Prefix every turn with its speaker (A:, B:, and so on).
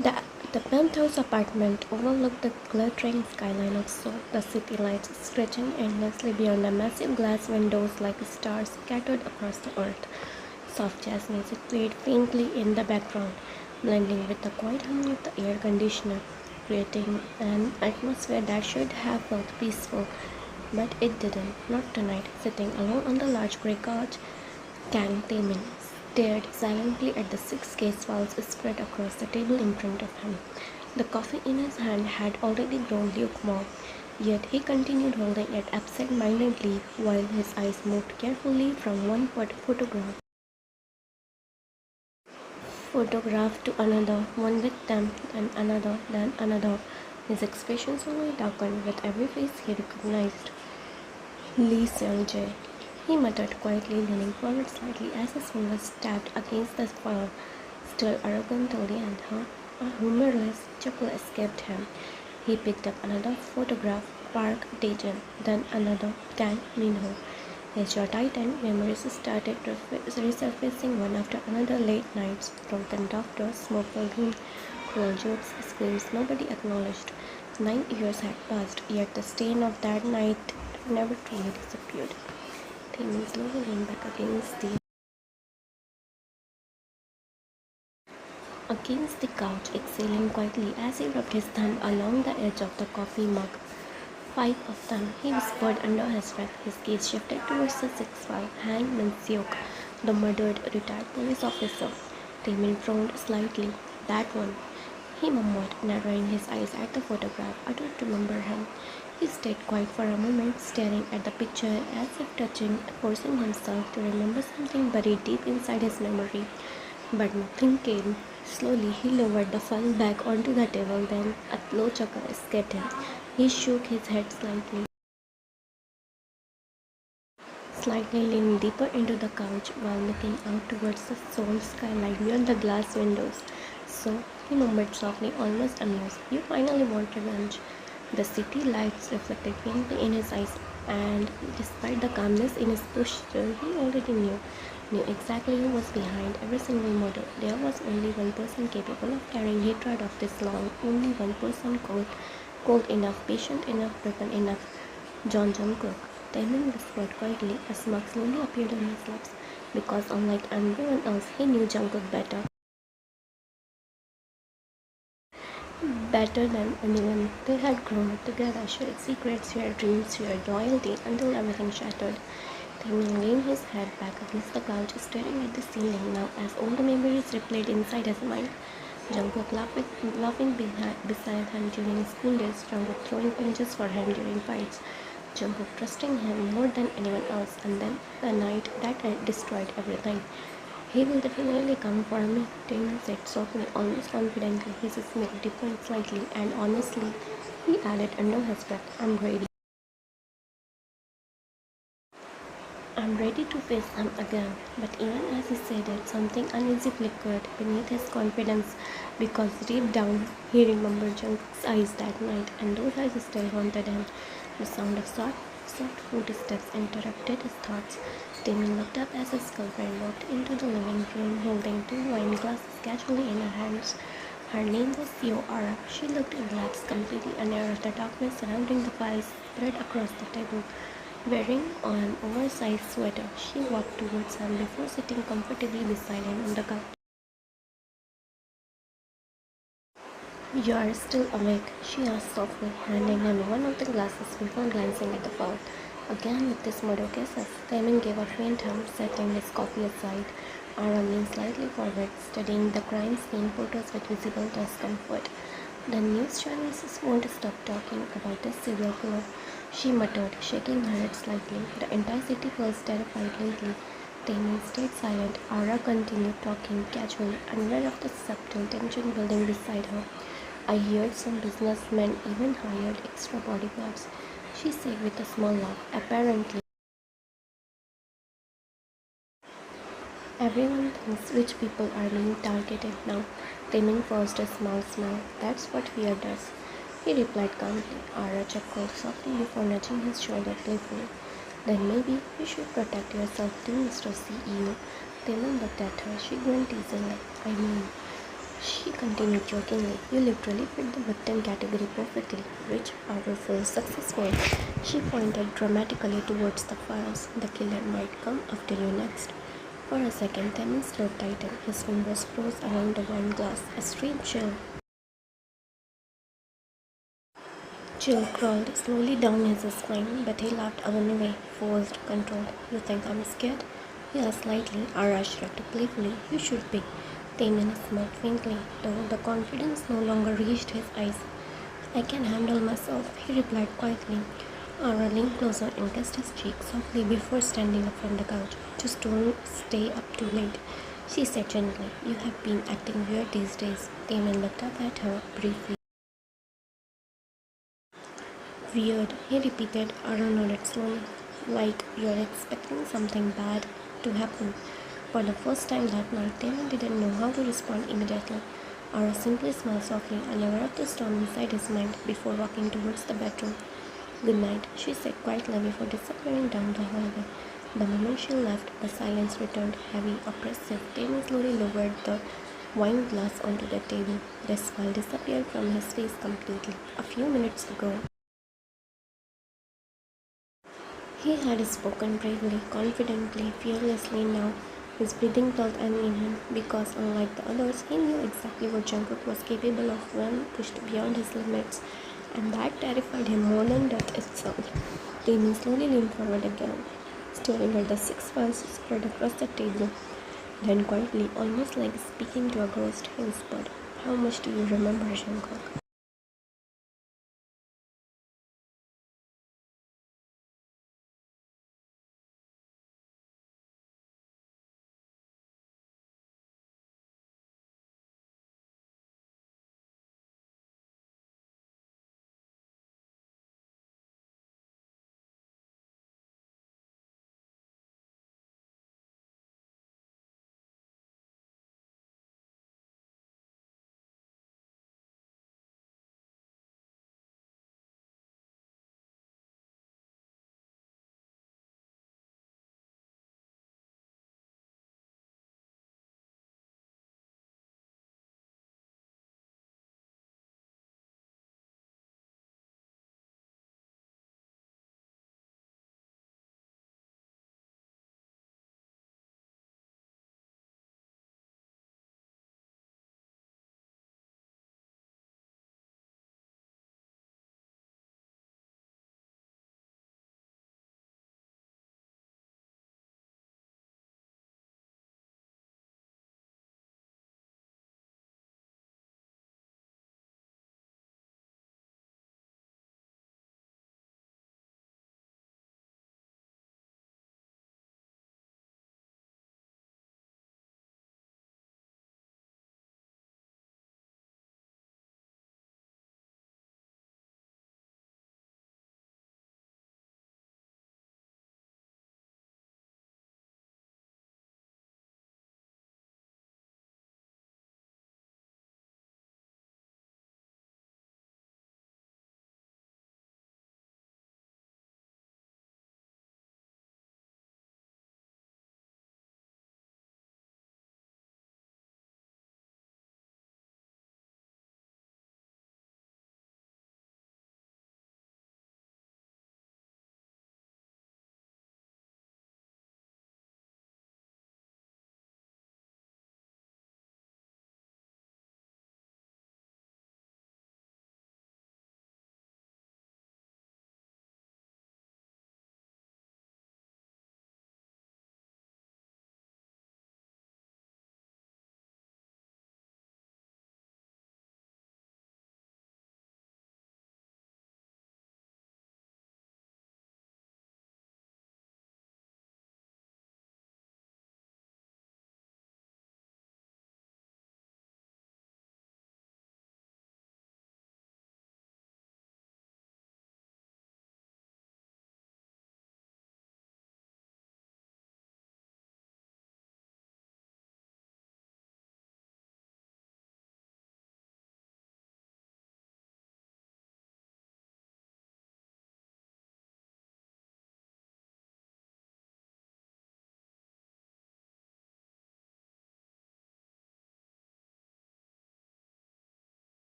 A: The, the penthouse apartment overlooked the glittering skyline of Seoul, the city lights stretching endlessly beyond the massive glass windows like stars scattered across the earth. Soft jazz music played faintly in the background, blending with the quiet hum of the air conditioner, creating an atmosphere that should have felt peaceful. But it didn't, not tonight. Sitting alone on the large grey couch, Kang Taemin stared silently at the 6 case files spread across the table in front of him. The coffee in his hand had already grown lukewarm, yet he continued holding it absent-mindedly while his eyes moved carefully from one photograph to another, one with them, then another. His expression slowly darkened with every face he recognized. Lee Seung-jae, he muttered quietly, leaning forward slightly as his fingers tapped against the fire. Still arrogantly, and a humorless chuckle escaped him. He picked up another photograph, Park Dae-jun, then another, Kang Min-ho. His jaw tightened, memories started resurfacing one after another: late nights, drunken laughter, smoke-filled room, cruel jokes, screams nobody acknowledged. 9 years had passed, yet the stain of that night never truly disappeared. Taemin slowly leaned back against the couch, exhaling quietly as he rubbed his thumb along the edge of the coffee mug. 5 of them, he whispered under his breath. His gaze shifted towards the sixth file, Han Min-seok, the murdered retired police officer. Taemin frowned slightly. That one, he murmured, narrowing his eyes at the photograph. I don't remember him. He stayed quiet for a moment, staring at the picture as if forcing himself to remember something buried deep inside his memory. But nothing came. Slowly he lowered the file back onto the table, then a low chuckle escaped him. He shook his head slightly leaning deeper into the couch while looking out towards the Seoul skyline beyond the glass windows. So, he murmured softly, almost amused, you finally want revenge. The city lights reflected faintly in his eyes, and despite the calmness in his posture, he already knew exactly who was behind every single murder. There was only one person capable of carrying hatred of this long, only one person cold enough, patient enough, broken enough. JUNGKOOK. Taemin whispered quietly. A smirk slowly appeared on his lips, because unlike everyone else, he knew Jungkook better than anyone. They had grown up together, shared secrets, shared dreams, shared loyalty, until everything shattered. Taemin leaned his head back against the couch, staring at the ceiling now as old memories replayed inside his mind. Jungkook laughing beside him during school days, Jungkook throwing punches for him during fights, Jungkook trusting him more than anyone else, and then the night that destroyed everything. He will definitely come for me, Taemin said softly, almost confidently. His smile deepened slightly, and honestly, he added under his breath, I'm ready. I'm ready to face him again. But even as he said it, something uneasy flickered beneath his confidence, because deep down he remembered Jungkook's eyes that night, and those eyes still haunted him. The sound of soft footsteps interrupted his thoughts. Timmy looked up as his girlfriend walked into the living room, holding 2 wine glasses casually in her hands. Her name was Ara. She looked relaxed, completely unaware of the darkness surrounding the files spread across the table. Wearing an oversized sweater, she walked towards him before sitting comfortably beside him on the couch. You are still awake, she asked softly, handing him one of the glasses before glancing at the file. Again with this murder cases. Taemin gave a faint hum, setting his coffee aside. Ara leaned slightly forward, studying the crime scene photos with visible discomfort. The news channels won't stop talking about this serial killer, she muttered, shaking her head slightly. The entire city feels terrified lately. Taemin stayed silent. Ara continued talking casually, unaware of the subtle tension building beside her. I heard some businessmen even hired extra bodyguards, she said with a small laugh. Apparently, everyone thinks rich people are being targeted now. Taemin forced a small smile. That's what fear does, he replied calmly. Ara chuckled softly before nudging his shoulder playfully. Then maybe you should protect yourself too, Mr. CEO. Taemin looked at her. She grinned teasingly. I mean, She continued jokingly. You literally fit the victim category perfectly. Rich, powerful, successful. She pointed dramatically towards the files. The killer might come after you next. For a second, Tammy's throat tightened. His fingers closed around the wine glass. A strange chill crawled slowly down his spine, but he laughed anyway, forced, controlled. You think I'm scared? Yeah, slightly, Arash shrugged playfully. You should be. Damon smiled faintly, though the confidence no longer reached his eyes. I can handle myself, he replied quietly. Ara leaned closer and kissed his cheek softly before standing up from the couch. Just don't stay up too late, she said gently. You have been acting weird these days. Damon looked up at her briefly. Weird, he repeated. Ara nodded slowly, like you're expecting something bad to happen. For the first time that night, Damon didn't know how to respond immediately. Ara simply smiled softly, unaware of the storm inside his mind, before walking towards the bedroom. Good night, she said quietly before disappearing down the hallway. The moment she left, the silence returned, heavy, oppressive. Damon slowly lowered the wine glass onto the table. The smile disappeared from his face completely. A few minutes ago, he had spoken bravely, confidently, fearlessly. Now his breathing felt uneven because, unlike the others, he knew exactly what Jungkook was capable of when pushed beyond his limits, and that terrified him more than death itself. Damien slowly leaned forward again, staring at the six files spread across the table. Then quietly, almost like speaking to a ghost, he whispered, How much do you remember, Jungkook?